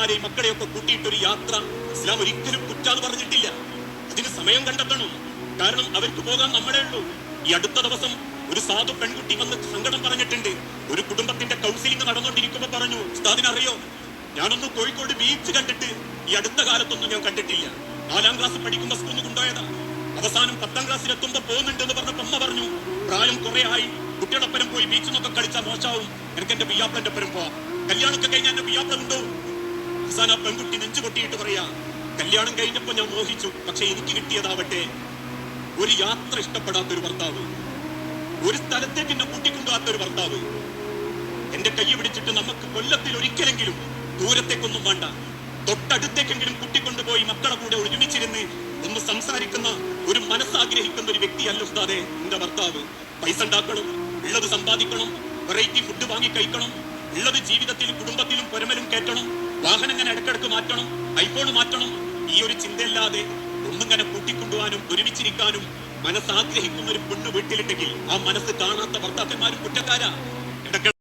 മക്കളെയൊക്കെ കൂട്ടിയിട്ടൊരു യാത്ര ഇസ്ലാം ഒരിക്കലും കുറ്റാന്ന് പറഞ്ഞിട്ടില്ല. അതിന് സമയം കണ്ടെത്തണം. കാരണം അവർക്ക് പോകാൻ നമ്മളേ ഉള്ളൂ. ഈ അടുത്ത ദിവസം ഒരു സാധു പെൺകുട്ടി വന്ന് സങ്കടം പറഞ്ഞിട്ടുണ്ട്. ഒരു കുടുംബത്തിന്റെ കൗൺസിലിംഗ് നടന്നുകൊണ്ടിരിക്കുമ്പോ പറഞ്ഞു, ഉസ്താദിനറിയോ, ഞാനൊന്ന് കോഴിക്കോട് ബീച്ച് കണ്ടിട്ട് ഈ അടുത്ത കാലത്തൊന്നും ഞാൻ കണ്ടിട്ടില്ല. 4ാം ക്ലാസ് പഠിക്കുന്ന സ്കൂളിൽ കൊണ്ടുപോയതാ. അവസാനം 10ാം ക്ലാസ്സിലെത്തുമ്പോ പോകുന്നുണ്ടെന്ന് പറഞ്ഞപ്പോ അമ്മ പറഞ്ഞു, പ്രായം കുറെ ആയി, കുട്ടിയോടൊപ്പരം പോയി ബീച്ചിനൊക്കെ കളിച്ചാൽ മോശമാവും, എനിക്ക് എന്റെ പിയ്യാപ്പന്റെ ഒപ്പരം പോവാം, കല്യാണമൊക്കെ കഴിഞ്ഞാൽ എന്റെ പിയ്യാപ്പ കൊണ്ടുപോകും. അവസാനം ആ പെൺകുട്ടി നെഞ്ചു പൊട്ടിയിട്ട് പറയാ, കല്യാണം കഴിഞ്ഞപ്പോ ഞാൻ മോഹിച്ചു, പക്ഷെ എനിക്ക് കിട്ടിയതാവട്ടെ ഒരു യാത്ര ഇഷ്ടപ്പെടാത്തൊരു ഭർത്താവ്, ഒരു സ്ഥലത്തേക്ക് എന്നെ കൂട്ടിക്കൊണ്ടുപോകാത്തൊരു ഭർത്താവ്. എന്റെ കൈ പിടിച്ചിട്ട് നമുക്ക് കൊല്ലത്തിൽ ഒരിക്കലെങ്കിലും ദൂരത്തേക്കൊന്നും വേണ്ട, തൊട്ടടുത്തേക്കെങ്കിലും കൂട്ടിക്കൊണ്ടുപോയി മക്കളെ കൂടെ ഒരുമിച്ചിരുന്ന് ഒന്ന് സംസാരിക്കുന്ന ഒരു മനസ്സാഗ്രഹിക്കുന്ന ഒരു വ്യക്തിയല്ല ഉസ്താദേ എന്റെ ഭർത്താവ്. പൈസ ഉണ്ടാക്കണം, ഉള്ളത് സമ്പാദിക്കണം, വെറൈറ്റി ഫുഡ് വാങ്ങി കഴിക്കണം, ഉള്ളത് ജീവിതത്തിൽ കുടുംബത്തിലും പൊരമലും കയറ്റണം, വാഹനം ഇങ്ങനെ ഇടക്കിടക്ക് മാറ്റണം, ഐഫോൺ മാറ്റണം. ഈ ഒരു ചിന്തയല്ലാതെ ഒന്നിങ്ങനെ കൂട്ടിക്കൊണ്ടുപോകാനും ഒരുമിച്ചിരിക്കാനും മനസ്സാഗ്രഹിക്കുന്ന ഒരു പെണ്ണ് വീട്ടിലുണ്ടെങ്കിൽ ആ മനസ്സ് കാണാത്ത ഭർത്താക്കന്മാരും കുറ്റക്കാരാ. ഇടയ്ക്ക്